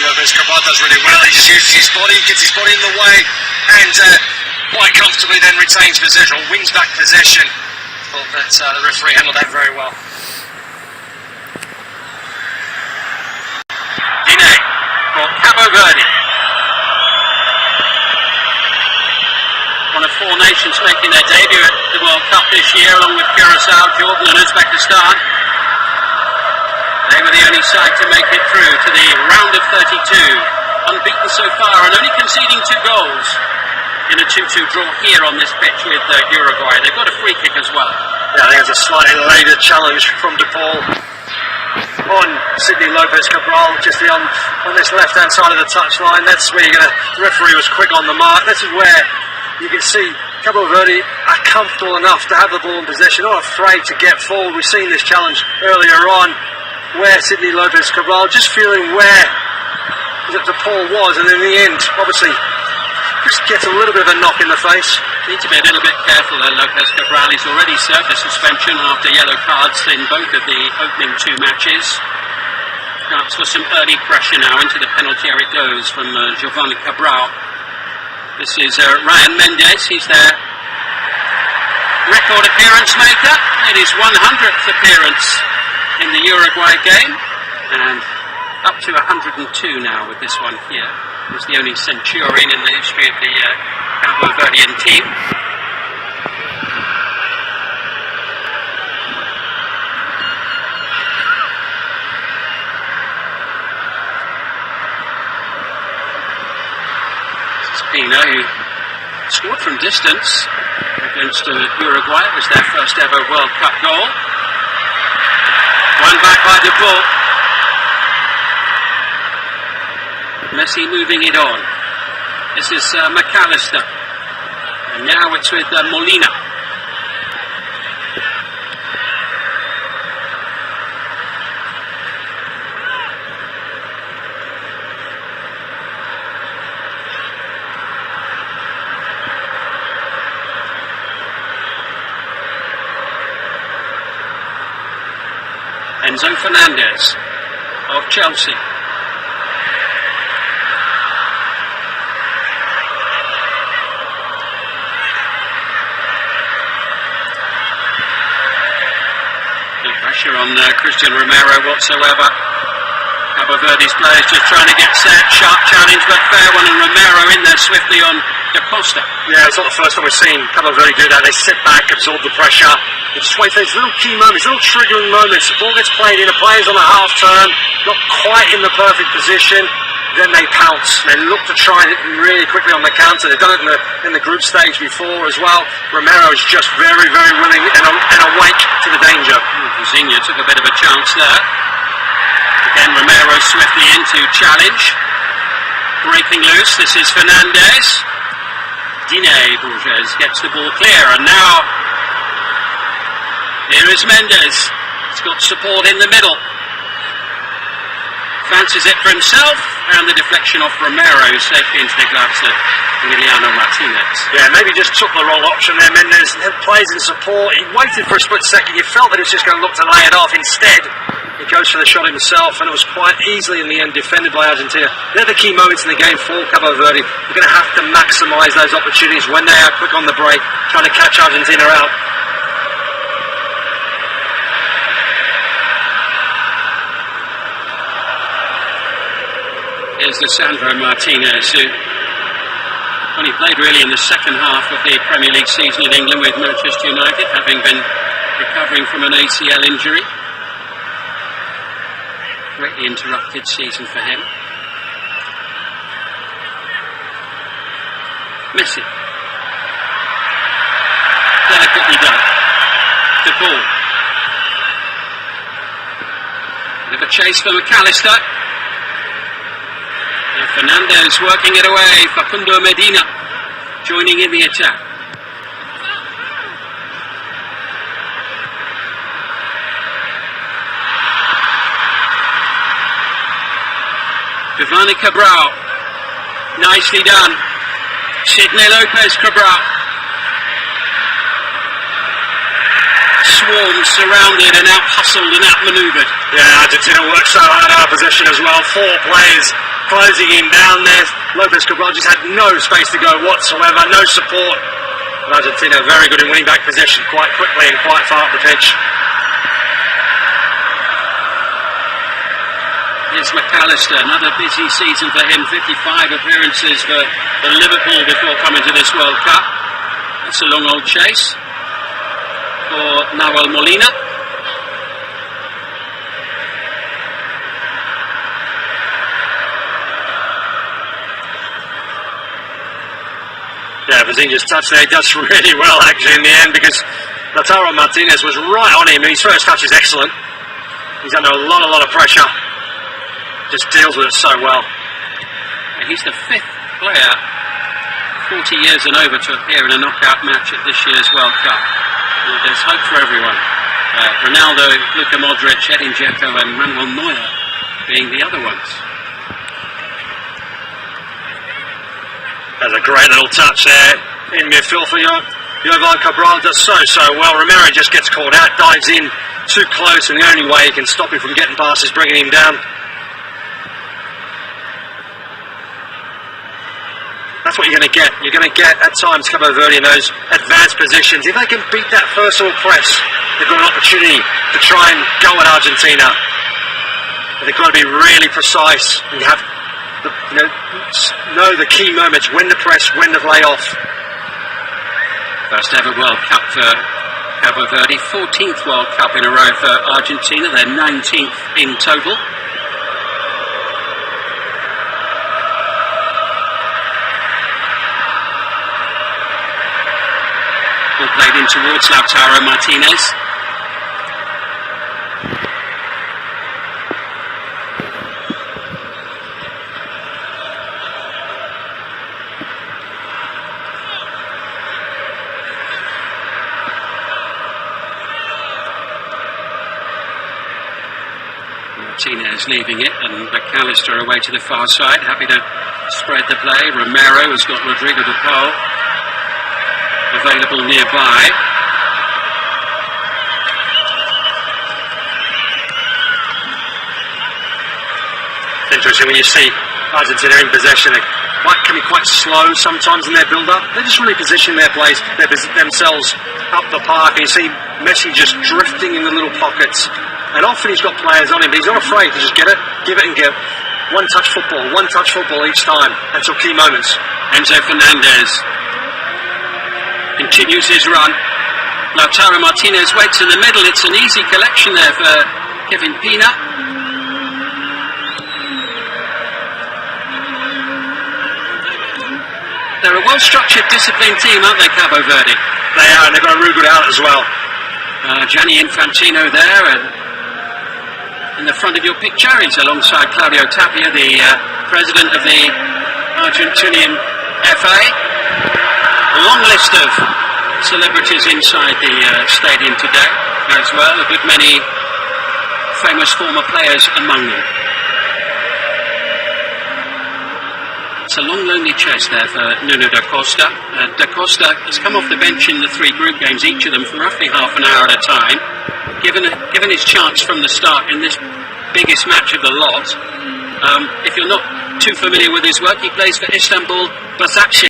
Lopez Cabral does really well. He just uses his body, gets his body in the way, and quite comfortably then retains possession, or wins back possession. Thought that the referee handled that very well. Dine for Cabo Verde. One of four nations making their debut at the World Cup this year, along with Curacao, Jordan and Uzbekistan. They were the only side to make it through to the round of 32, unbeaten so far and only conceding 2 goals in a 2-2 draw here on this pitch with Uruguay. They've got a free kick as well. Yeah, I think it's a slightly later challenge from De Paul on Sidney Lopez Cabral, just on this left-hand side of the touchline. That's where the referee was quick on the mark. This is where you can see Cabo Verde are comfortable enough to have the ball in possession, not afraid to get forward. We've seen this challenge earlier on, where Sidney Lopez Cabral just feeling where De Paul was, and in the end, obviously, just gets a little bit of a knock in the face. Need to be a little bit careful there, Lopez Cabral. He's already served a suspension after yellow cards in both of the opening 2 matches. Perhaps for some early pressure now into the penalty area it goes from Giovanni Cabral. This is Ryan Mendes. He's their record appearance maker. It is 100th appearance in the Uruguay game, and up to 102 now with this one here. He's the only centurion in the history of the Cabo Verdean team. This is Pina, who scored from distance against Uruguay. It was their first ever World Cup goal. One back by De Paul. Messi moving it on. This is McAllister. And now it's with Molina. Enzo Fernandez of Chelsea. No pressure on Christian Romero whatsoever. Cabo Verde's players just trying to get set. Sharp challenge, but fair one, and Romero in there swiftly on Da Costa. Yeah, it's not the first time we've seen Cabo Verde do that. They sit back, absorb the pressure. It's just wait for those little key moments, little triggering moments. The ball gets played in, a player's on a half turn, not quite in the perfect position, then they pounce. They look to try it really quickly on the counter. They've done it in the group stage before as well. Romero is just very, very willing and awake to the danger. Vizinha took a bit of a chance there. Again, Romero swiftly into challenge. Breaking loose, this is Fernandez. Dine Bourges gets the ball clear, and now here is Mendes. He's got support in the middle. Fancies it for himself, and the deflection off Romero safely into the gloves of Emiliano Martinez. Yeah, maybe just took the wrong option there. Mendes plays in support. He waited for a split second. You felt that he was just going to look to lay it off. Instead, he goes for the shot himself, and it was quite easily in the end defended by Argentina. They're the key moments in the game for Cabo Verde. They're going to have to maximise those opportunities when they are quick on the break, trying to catch Argentina out. Here's Lisandro Martinez, who only played really in the second half of the Premier League season in England with Manchester United, having been recovering from an ACL injury. Greatly interrupted season for him. Messi. Delicately done. De Paul. Bit of a chase for McAllister. And Fernandez working it away. Facundo Medina joining in the attack. Giovanni Cabral, nicely done. Sidney Lopez Cabral. Swarmed, surrounded and out-hustled and out-manoeuvred. Yeah, Argentina worked so hard out of position as well. 4 players closing him down there. Lopez Cabral just had no space to go whatsoever, no support. And Argentina very good in winning back possession quite quickly and quite far up the pitch. Here's McAllister, another busy season for him, 55 appearances for Liverpool before coming to this World Cup. That's a long old chase for Nahuel Molina. Yeah, Vazinha's touch there does really well actually in the end, because Lautaro Martinez was right on him. His first touch is excellent. He's under a lot of pressure. Just deals with it so well. He's the 5th player, 40 years and over, to appear in a knockout match at this year's World Cup. There's hope for everyone. Ronaldo, Luka Modric, Edin Dzeko and Manuel Neuer being the other ones. There's a great little touch there in midfield for Jovan Cabral. Does so well. Romero just gets caught out, dives in too close, and the only way he can stop him from getting past is bringing him down. That's what you're going to get. You're going to get, at times, Cabo Verde in those advanced positions. If they can beat that first little press, they've got an opportunity to try and go at Argentina. But they've got to be really precise and have know the key moments, when to press, when to lay off. First ever World Cup for Cabo Verde, 14th World Cup in a row for Argentina, they're 19th in total. All played in towards Lautaro Martinez. Martinez leaving it, and McAllister away to the far side, happy to spread the play. Romero has got Rodrigo de Paul available nearby. It's interesting when you see Argentina in possession. They can be quite slow sometimes in their build-up. They just really position their plays, themselves up the park, and you see Messi just drifting in the little pockets. And often he's got players on him, but he's not afraid to just get it, give it and give. One touch football each time until key moments. Enzo Fernandez continues his run. Lautaro Martinez waits in the middle. It's an easy collection there for Kevin Pina. They're a well-structured, disciplined team, aren't they, Cabo Verde? They are, and they've got a really good out as well. Gianni Infantino there, and in the front of your picture, he's alongside Claudio Tapia, the president of the Argentinian FA. A long list of celebrities inside the stadium today as well, a good many famous former players among them. It's a long, lonely chase there for Nuno da Costa. Da Costa has come off the bench in the 3 group games, each of them for roughly half an hour at a time. Given his chance from the start in this biggest match of the lot. If you're not too familiar with his work, he plays for Istanbul Başakşehir.